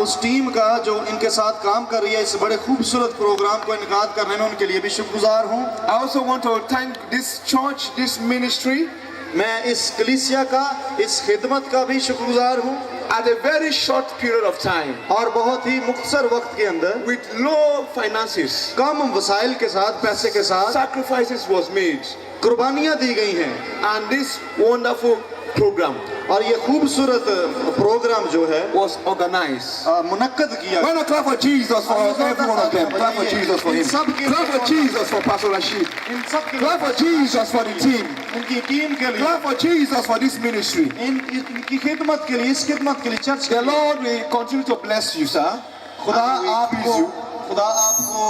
उस टीम का जो इनके साथ काम कर रही है इस बड़े खूबसूरत प्रोग्राम को इनकाद करने में, उनके लिए भी शुक्रगुजार हूँ। I also want to thank this church, this ministry. मैं इस कलीसिया का, इस खिदमत का भी शुक्रगुजार हूँ। At a very short period of time, और बहुत ही मुख्तसर वक्त के अंदर with low finances, कम वसाइल के साथ, पैसे के साथ sacrifices was made, कुर्बानियाँ दी गई हैं, and this wonderful program और ये खूबसूरत प्रोग्राम जो है was organized. मुनक्कद किया। Why not clap for Jesus for every one of them? Clap for Jesus for him. Clap for Jesus for Pastor Rashid. इन सब के Clap for Jesus for the team. इनकी team के लिए, Clap for Jesus for this ministry. इनकी खिदमत के लिए, इस खिदमत के लिए चर्च के The लिए। Lord will continue to bless you, sir. खुदा आपको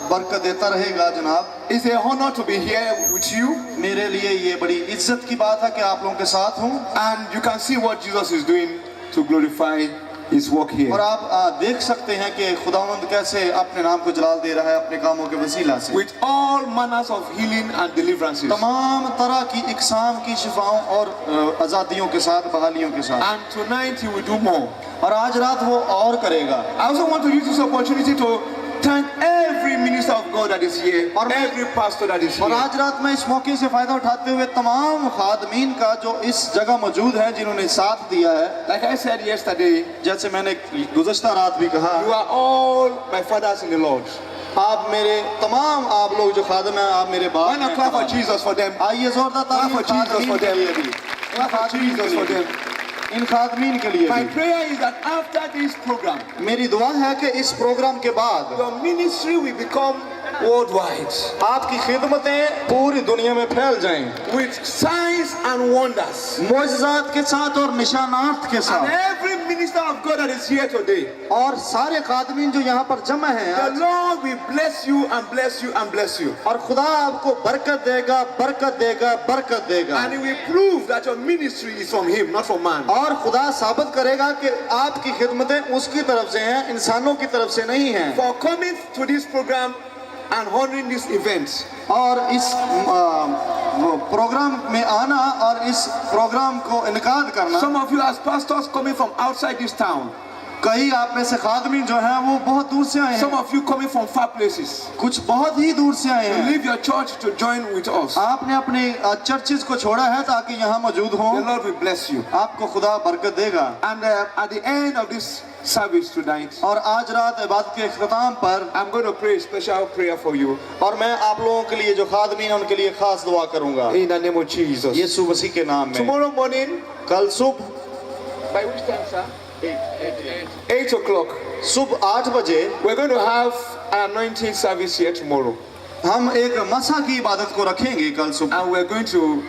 बरकत देता रहेगा जनाब। It's an honor to be here with you, मेरे लिए ये बड़ी इज्जत की बात है कि आप लोगों के साथ हूँ, and you can see what Jesus is doing to glorify His work here. और आप देख सकते हैं कि खुदावंद कैसे अपने नाम को जलाल दे रहा है अपने कामों के वसीला से, With all manners of healing and deliverances. तमाम तरह की इकसाम की शिफाओं और आज़ादियों के साथ, बहालियों के साथ। And tonight He will do more. और आज रात वो और करेगा। I also want to use this opportunity to thank every minister of God that is here, और every pastor that is और here. आज रात मैं इस मौके से फायदा उठाते हुए तमाम खादमीन का जो इस जगह मौजूद है, जिन्होंने साथ दिया है। Like I said yesterday, जैसे मैंने गुज़श्ता रात भी कहा, you are all my fathers in the Lord. आप मेरे तमाम, आप लोग जो खादम हैं, आप मेरे बाप Why not clap for Jesus for them? आइए जोरदार तालियां Clap for Jesus खादमीन for के them. लिए भी, Clap for Jesus for them. इन खादमीन के लिए My भी। prayer is that after this program, मेरी दुआ है कि इस प्रोग्राम के बाद your ministry will become worldwide आपकी खिदमतें पूरी दुनिया में फैल जाएं, with signs and wonders. मोजज़ात के साथ और निशानात के And साथ। every minister of God that is here today, और सारे खादमीन जो यहाँ पर जमा हैं the आज, Lord will bless you and bless you and bless you. और खुदा आपको बरकत देगा, बरकत देगा, बरकत देगा। And He will prove that your ministry is from Him, not from man. और खुदा साबित करेगा कि आपकी खिदमतें उसकी तरफ से हैं, इंसानों की तरफ से नहीं हैं। For coming to this program and honoring this event, और इस प्रोग्राम में आना और इस प्रोग्राम को इनकाद करना, some of you as pastors coming from outside this town, कई आप में से खादमीन जो हैं वो बहुत दूर से आए some हैं, of you coming from far places, कुछ बहुत ही दूर से आए you हैं। leave your church to join with us. आपने अपने चर्चेज को छोड़ा है ताकि यहाँ मौजूद The हों। Lord will bless you. आपको खुदा बरकत देगा। And at the end of this service tonight, और आज रात इबादत के इख्तिताम पर I'm going to pray a special prayer for you और मैं आप लोगों के लिए जो खादमीन हैं उनके लिए खास दुआ करूंगा in the name of Jesus. यीशु मसीह के नाम में। Tomorrow morning, कल सुबह by which time, sir? 8 o'clock. सुबह 8 बजे We're going to have an anointing service here tomorrow. हम एक मसा की इबादत को रखेंगे कल सुबह, And we're going to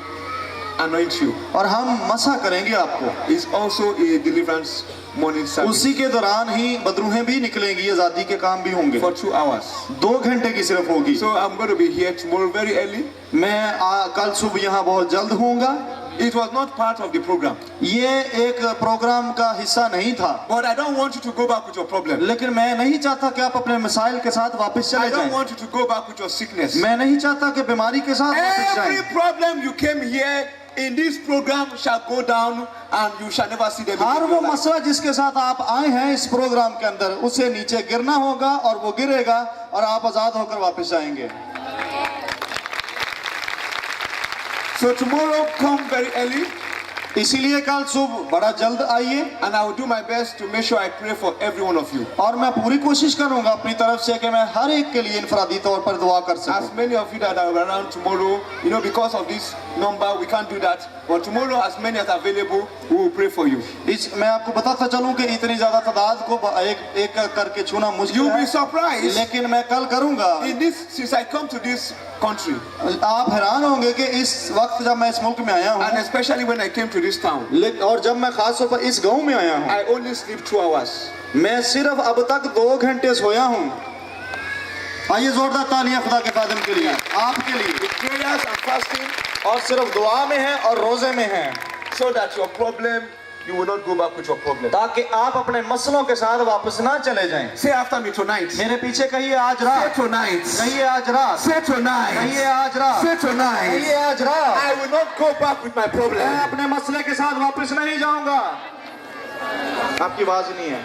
anoint you. और हम मसा करेंगे आपको। It's also a deliverance morning service उसी के दौरान ही बदरूहें भी निकलेंगी, आज़ादी के काम भी होंगे। for 2 hours. 2 घंटे की सिर्फ होगी। So I'm going to be here tomorrow very early. मैं कल सुबह यहाँ बहुत जल्द होऊंगा। It was not part of the program, ये एक प्रोग्राम का हिस्सा नहीं था, but I don't want you to go back with your problem. लेकिन मैं नहीं चाहता कि आप अपने मसाइल के साथ वापस I चले don't जाएं। want you to go back with your sickness. मैं नहीं चाहता कि बीमारी के साथ वापस Every जाएं। problem you came here in this program shall go down and you shall never see them her again in वो your life. मसला जिसके साथ आप आए हैं इस प्रोग्राम के अंदर, उसे नीचे गिरना होगा और वो गिरेगा और आप आजाद होकर वापस जाएंगे। So tomorrow come very early इसीलिए कल सुबह बड़ा जल्द आइए, and I will do my best to make sure I pray for every one of you. और मैं पूरी कोशिश करूंगा अपनी तरफ से कि मैं हर एक के लिए इनफरादी तौर पर दुआ कर सकूं। As many of you that are around tomorrow, you know, because of this number, we can't do that. But tomorrow, as many as available, we will pray for you. मैं आपको बताता चलूं कि इतनी ज्यादा तादाद को एक करके छूना मुश्किल You'll be है, surprised. लेकिन मैं कल करूंगा। In this, since I come to this country, आप हैरान होंगे कि इस वक्त जब मैं इस मुल्क में आया and हूँ, especially when I came to this town, और जब मैं खास तौर पर इस गांव में आया हूँ, I only sleep 2 hours. मैं सिर्फ अब तक 2 घंटे सोया हूँ। आइए जोरदार तालियां खुदा के खादिम के लिए, आपके लिए। With prayers and fasting, और सिर्फ दुआ में है और रोजे में है, so that your problem, you will not go back with your problem. ताकि आप अपने मसलों के साथ वापस ना चले जाएं। Say after me tonight. मेरे पीछे कहिए आज Say रात, tonight. कहिए आज रात, Say tonight. कहिए आज रात, Say tonight. कहिए आज रात। I will not go back with my मैं problem. अपने मसले के साथ वापस नहीं जाऊंगा। आपकी आवाज नहीं है।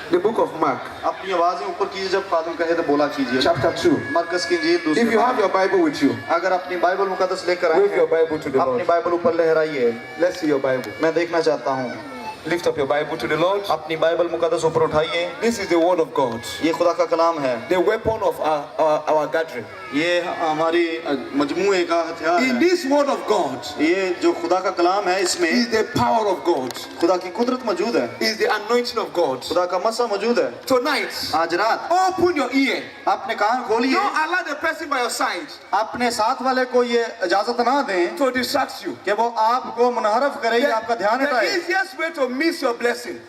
The book of Mark, अपनी आवाजें ऊपर कीजिए जब फादर कहे तो बोला कीजिए। chapter 2. मरकस की इंजील दूसरे If you have बाब। your Bible with you, अगर अपनी बाइबल मुकद्दस लेकर आए wave your हैं, Bible to the अपनी Lord. बाइबल ऊपर लहराइए। Let's see your Bible. मैं देखना चाहता हूँ। Lift up your Bible to the Lord. अपनी बाइबल मुकद्दस ऊपर उठाइए। This is the word of God, ये खुदा का कलाम है। the weapon of our gathering. ये हमारी मजमूए का हथियार In है। this word of God ये जो खुदा का कलाम है इसमें is the power of God, खुदा की कुदरत मौजूद है। is the anointing of God. खुदा का मसा मौजूद है। Tonight, आज रात open your ear. अपने कान खोलिए। Don't allow the person by your side अपने साथ वाले को ये इजाजत ना दें to distract you. कि वो आपको मुनहरफ करे या आपका ध्यान The हटाए। easiest way to miss your blessing,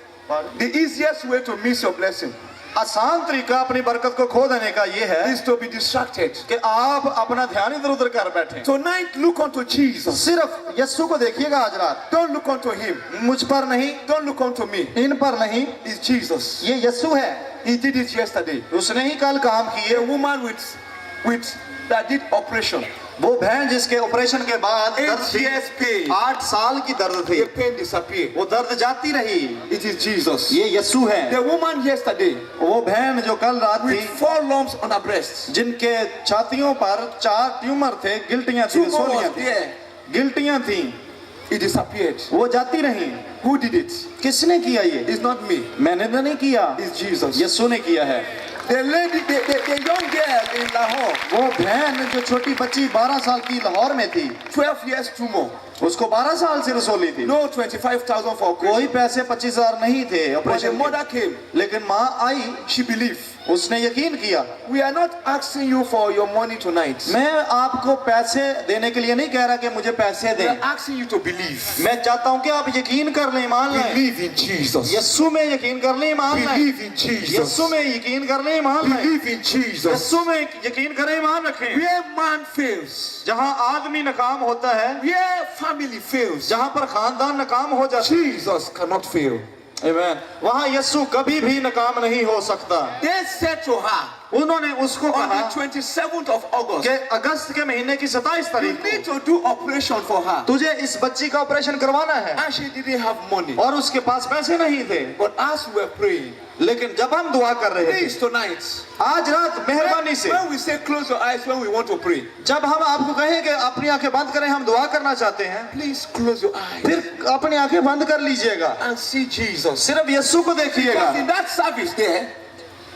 the easiest way to miss your blessing आसान तरीका अपनी बरकत को खो देने का ये है is to be distracted. कि आप अपना ध्यान इधर उधर कर बैठे। Tonight, look unto Jesus. सिर्फ यीशु को देखिएगा आज रात, Don't look unto him. मुझ पर नहीं, Don't look unto me. इन पर नहीं। It's Jesus. ये यीशु है, He did it yesterday. उसने ही कल काम किए। A woman with that did operation. वो बहन जिसके ऑपरेशन के बाद 8 दर्द थी, years pain. 8 साल की दर्द थी, The pain disappeared. वो दर्द जाती रही। It is Jesus. ये यीशु है। The woman yesterday वो बहन जो कल रात with थी, 4 lumps on her breast. जिनके छातियों पर 4 ट्यूमर थे, गिल्टियां थी, Tumor सोलियां was थी, there. गिल्टियां थी, It disappeared. वो जाती रही। Who did it? किसने किया ये? It's not me. मैंने तो नहीं किया, It's Jesus. यीशु ने किया है। The lady, the young girl in Lahore, वो बहन जो छोटी बच्ची 12 साल की लाहौर में थी, 12 years tumor. उसको 12 साल से रसोली थी। No 25,000 for कोई operation. पैसे 25,000 नहीं थे But the ऑपरेशन mother के। came. लेकिन माँ आई, She believed. उसने यकीन किया। We are not asking you for your money tonight. मैं आपको पैसे देने के लिए नहीं कह रहा कि मुझे पैसे We are दें। asking you to believe. मैं चाहता हूँ कि आप यकीन कर लें, ईमान लाएं। Believe in Jesus. यीशु में यकीन कर लें, ईमान लाएं। Believe in Jesus. यीशु में यकीन कर लें, ईमान लाएं। Believe in Jesus. यीशु में यकीन करें, ईमान रखें। Where man fails, जहाँ आदमी नाकाम होता है, where family fails, जहाँ पर खानदान नाकाम हो जाता है, Jesus cannot fail. आमीन, वहाँ यीशु कभी भी नाकाम नहीं हो सकता। They said to her उन्होंने उसको on कहा the 27th of August, कि अगस्त के महीने की 27 you तारीख need को to do operation for her. तुझे इस बच्ची का ऑपरेशन करवाना है। And she didn't have money. और उसके पास पैसे नहीं थे। But as we were praying, लेकिन जब हम दुआ कर रहे please थे, tonight, आज रात मेहरबानी से, when we say close your eyes when we want to pray, जब हम आपको कहें कि अपनी आंखें बंद करें, हम दुआ करना चाहते हैं, please close your eyes फिर अपनी आंखें बंद कर लीजिएगा, and see Jesus. सिर्फ यीशु को Because देखिएगा। in that service there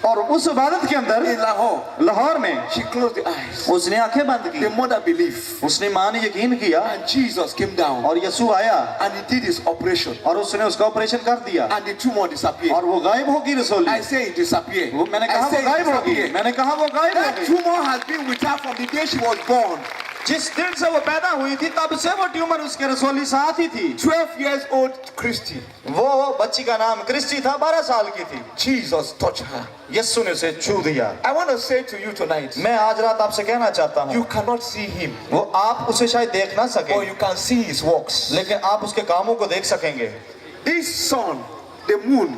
और उस इबादत के अंदर in Lahore, लाहौर में she closed the eyes. उसने आंखें बंद The की, mother believed. उसने माँ ने यकीन किया And Jesus came down और यीशु आया and he did his operation. और उसने उसका ऑपरेशन कर दिया And the tumor disappeared. और वो गायब होगी रसोली। I say it disappeared. वो मैंने कहा I say वो गायब it होगी, disappeared. मैंने कहा वो गायब That होगी। tumor has been with her from the day she was born. जिस दिन से वो पैदा हुई थी तब से वो ट्यूमर उसके रसोली साथ ही थी। 12 years old Christy. वो बच्ची का नाम क्रिस्टी था, 12 साल की थी। Jesus touched her. यीशु ने उसे छू दिया। I want to say to you tonight, मैं आज रात आपसे कहना चाहता हूँ, you cannot see him, वो आप उसे शायद देख ना but सके, you can see his works. लेकिन आप उसके कामों को देख सकेंगे। This sun, the moon,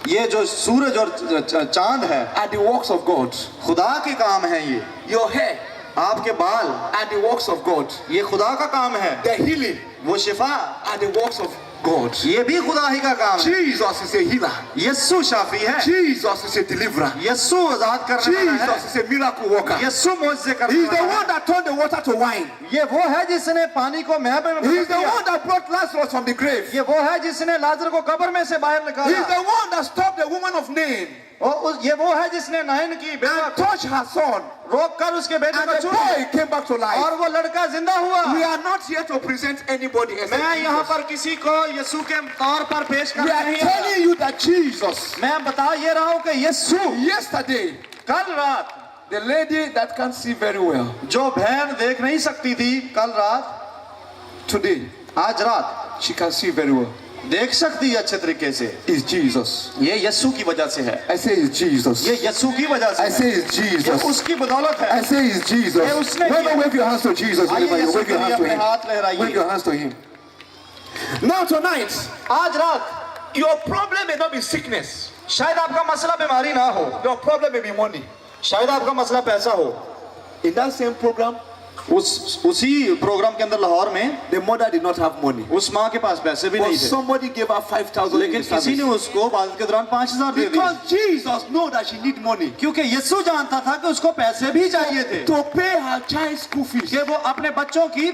ये जो सूरज और चांद है, are the works of God. खुदा के काम है। ये Your hair आपके बाल, are the works of God. ये खुदा का काम है। The healing वो शिफा, are the works of God. ये भी खुदा ही का काम है। Jesus is a healer. यीशु शाफी है, Jesus is a deliverer. यीशु आजाद करने वाला है, Jesus is a miracle worker. Yeshu मौजज़े He करने is the वाला है। one that turned the water to wine. ये वो है जिसने पानी को महब में He बदल is the दिया। one that brought Lazarus from the grave. ये वो है जिसने लाजर को कब्र में से बाहर He is निकाला। the one that stopped the woman of Nain और ये वो है जिसने नाइन की बेटा and touched her son. रोक कर उसके बेटे And को the छू लिया boy came back to life. और वो लड़का जिंदा हुआ। We are not here to present anybody except मैं यहाँ Jesus. पर किसी को यीशु के तौर पर पेश We करने are नहीं आया। telling you that Jesus, मैं बता ये रहा हूँ कि यीशु yesterday, कल रात, the lady that can't see very well, जो बहन देख नहीं सकती थी कल रात, today, आज रात she can see very well. देख सकती है अच्छे तरीके से। It's Jesus. ये यीशु की वजह से है, I say it's Jesus. ये यीशु की वजह से I say है, it's ये Jesus. उसकी बदौलत है। I say it's Jesus. ये उसने Wave किया। wave your hands to Jesus. आइए Wave यीशु your के लिए hands to अपने him. हाथ लहराइए। Wave your hands to him. Now tonight, आज रात your problem may not be sickness. शायद आपका मसला बीमारी ना हो, Your problem may be money. शायद आपका मसला पैसा हो। In that same program, उसी प्रोग्राम के अंदर लाहौर में The mother did not have money. उस माँ के पास पैसे भी But नहीं थे, somebody gave her 5,000 लेकिन किसी ने उसको इबादत के दौरान 5,000 दे दिए, because Jesus know that she need money क्योंकि यीशु जानता था कि उसको पैसे भी चाहिए थे to pay her child school fees. कि वो अपने बच्चों की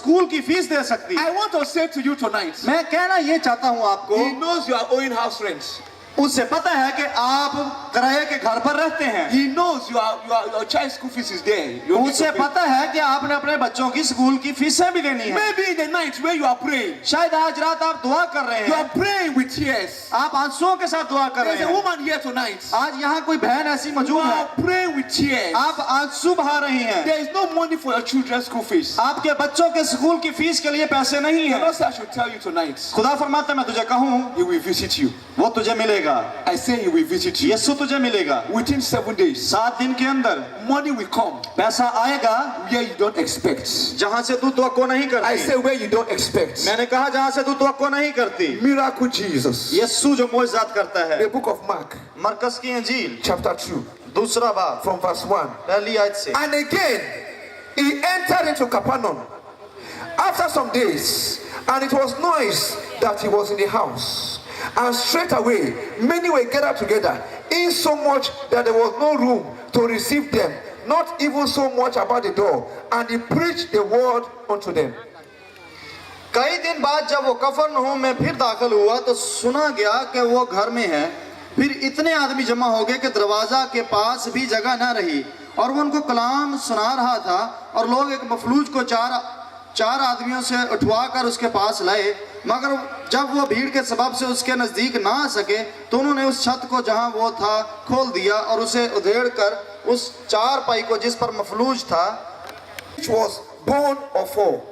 स्कूल की फीस दे सकती। I want to say to you tonight, मैं कहना ये चाहता हूँ आपको, he knows you are owing house rent. उससे पता है कि आप किराए के घर पर रहते हैं, He knows your child school fees is there. You need उससे to pay. पता है कि आपने अपने बच्चों की स्कूल की फीसें भी देनी है। Maybe in the night where you are praying, शायद आज रात आप दुआ कर रहे you हैं, are praying with tears. आप आंसुओं के साथ दुआ कर There's रहे a हैं। woman here tonight. आज यहाँ कोई बहन ऐसी You मौजूद है, are praying with tears. आप आंसू बहा रही हैं, There is no money for your children's school fees. आपके बच्चों के स्कूल की फीस के लिए पैसे नहीं The है। Lord said I should tell you tonight, खुदा फरमाता है मैं तुझे कहूँ He will visit you. वो तुझे मिलेगा, I say He will visit you. यीशु तुझे मिलेगा। Within 7 days, 7 दिन के अंदर money will come पैसा आएगा where you don't expect. जहाँ से तू तवक्को नहीं I करती। say where you don't expect. मैंने कहा जहाँ से तू तवक्को नहीं करती। Miracle Jesus. यीशु जो मोइज़ात करता The है। book of Mark, मरकस की इंजील chapter 2, दूसरा बाब from verse 1. पहली आयत से। And again, he entered into Capernaum after some days, and it was noise that he was in the house. And straightway, many were gathered together, insomuch that there was no room to receive them, not even so much about the door. And he preached the word unto them. कई दिन बाद जब वो कफरनहूम में फिर दाखिल हुआ तो सुना गया कि वो घर में है। फिर इतने आदमी जमा हो गए कि दरवाजा के पास भी जगह न रही, और वो उनको कलाम सुना रहा था। और लोग एक मफलूज को चार आदमियों से उठवा कर उसके पास लाए, मगर जब वो भीड़ के सबब से उसके नज़दीक ना आ सके तो उन्होंने उस छत को जहां वो था खोल दिया और उसे उधेड़ कर उस चारपाई को जिस पर मफलूज था, Which was born of four.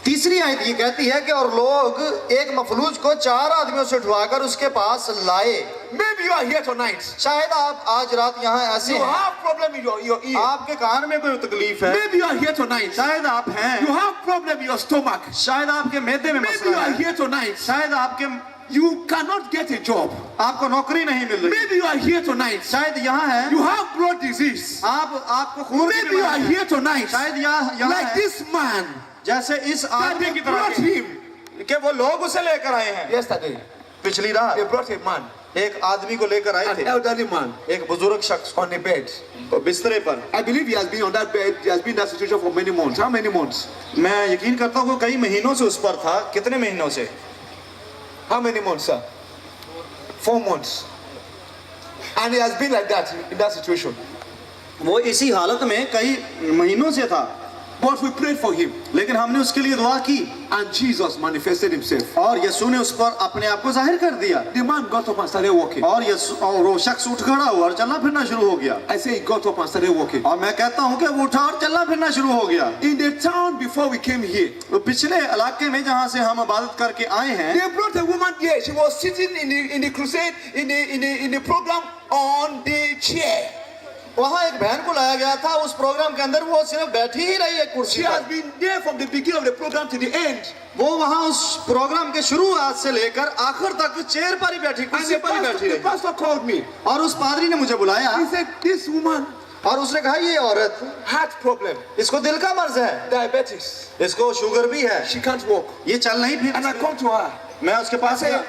तीसरी आयत ये कहती है कि और लोग एक मफलूज को 4 आदमियों से उठवाकर उसके पास लाए। Maybe you are here tonight. शायद आप आज रात यहाँ ऐसे You हैं, have problem in your ear. आपके कान में कोई तकलीफ है। Maybe you are here tonight. शायद आप हैं, You have problem in your stomach. शायद आपके मैदे में Maybe you मसला are है, here tonight. शायद आपके You cannot get a job. आपको नौकरी नहीं मिल रही, Maybe you are here tonight. शायद यहाँ है, You have blood disease. आपको खून की Maybe you are बीमारी है, here tonight. शायद यहाँ Like है, this man जैसे इस that आदमी they की तरह brought के, him कि वो लोग उसे लेकर आए हैं। yesterday. पिछली रात They brought a man, एक आदमी को लेकर आए an थे, elderly man, एक बुजुर्ग शख्स on a bed. बिस्तरे पर। I believe he has been on that bed. He has been in that situation for many months. How many months? मैं यकीन करता हूँ कि कई महीनों से उस पर था। कितने महीनों से? How many months, sir? 4 months. And he has been like that in that situation. वो इसी हालत में कई महीनों से था, But we prayed for him, लेकिन हमने उसके लिए दुआ की and Jesus manifested himself. और यीशु ने उस पर अपने आप को जाहिर कर दिया। The man got up and started walking. और वो शख्स उठ खड़ा हुआ और चलना फिरना शुरू हो गया। I say he got up and started walking. और मैं कहता हूँ कि वो उठा और चलना फिरना शुरू हो गया। In the town before we came here, तो पिछले इलाके में जहाँ से हम इबादत करके आए हैं, they brought a woman here. She was sitting in the crusade in the program on the chair. वहाँ एक बहन को लाया गया था। उस प्रोग्राम के अंदर वो सिर्फ बैठी ही रही है कुर्सी She has पर। been there from the beginning of the program to the end. वो वहाँ उस प्रोग्राम के शुरुआत से लेकर आखिर तक चेयर पर ही बैठी, And कुर्सी पर ही बैठी the रही। pastor called me. और उस पादरी ने मुझे बुलाया He said, this woman और उसने कहा ये औरत, heart problem, इसको दिल का मर्ज है, diabetes. इसको शुगर भी है, She can't walk. ये चल नहीं फिर। And I come to her. मैं उसके I पास say, गया,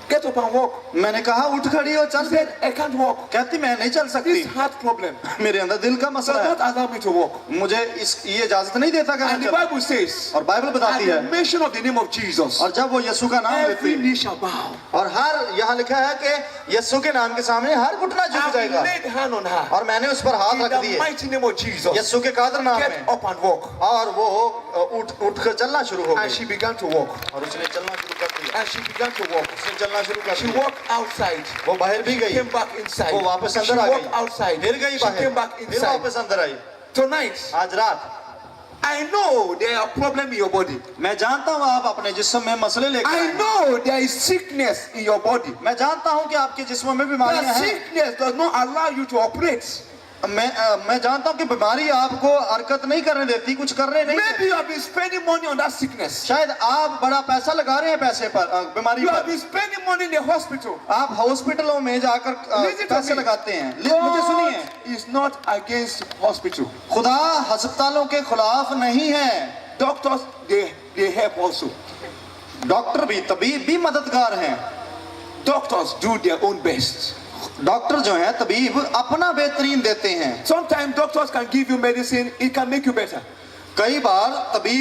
get up and walk. मैंने कहा उठ खड़ी हो, चल She फिर। said, I can't walk. कहती मैं नहीं चल सकती, This heart problem मेरे अंदर दिल का does मसला not है, allow me to walk. मुझे ये इजाजत नहीं देता कि मैं And the चलूं। Bible says, और बाइबल बताती at है, the mention of the name of Jesus, और जब वो यीशु का नाम लेती every है, knee shall bow. और हर यहाँ लिखा है कि यीशु के नाम के सामने हर घुटना झुक I've जाएगा। laid hand on her. और मैंने उस पर हाथ In रख the दिए mighty name of Jesus, यीशु के कादर नाम get में, up and walk. और वो उठ कर चलना शुरू हो And गई। she began to walk. और उसने चलना शुरू कर दिया, And she began to walk. उसने चलना शुरू कर She दिया। walked outside. वो बाहर भी गई, Came back inside. वो वापस She अंदर आ walked गई, outside. फिर गई She came back बाहर, फिर inside. वापस अंदर आई। Tonight, आज रात I know there are problems in your body. मैं जानता हूँ आप अपने जिस्म में मसले लेकर आए I हैं। know there is sickness in your body. मैं जानता हूँ कि आपके जिस्म में बीमारियां That हैं, sickness does not allow you to operate. मैं जानता हूँ कि बीमारी आपको हरकत नहीं करने देती, कुछ करने नहीं Maybe देती। you have been spending money on that sickness. शायद आप बड़ा पैसा लगा रहे हैं पैसे पर, बीमारी You have पर। been spending money in the hospital. आप हॉस्पिटलों में जाकर Listen to पैसे me. लगाते हैं। मुझे सुनिए, God is not against hospital. खुदा अस्पतालों के खिलाफ नहीं है। Doctors, they help also. Doctor भी, तबीब भी मददगार हैं। Doctors do their own best. Doctor जो हैं, तबीब अपना बेहतरीन देते हैं। Sometimes doctors can give you medicine, it can make you better. कई बार तबीब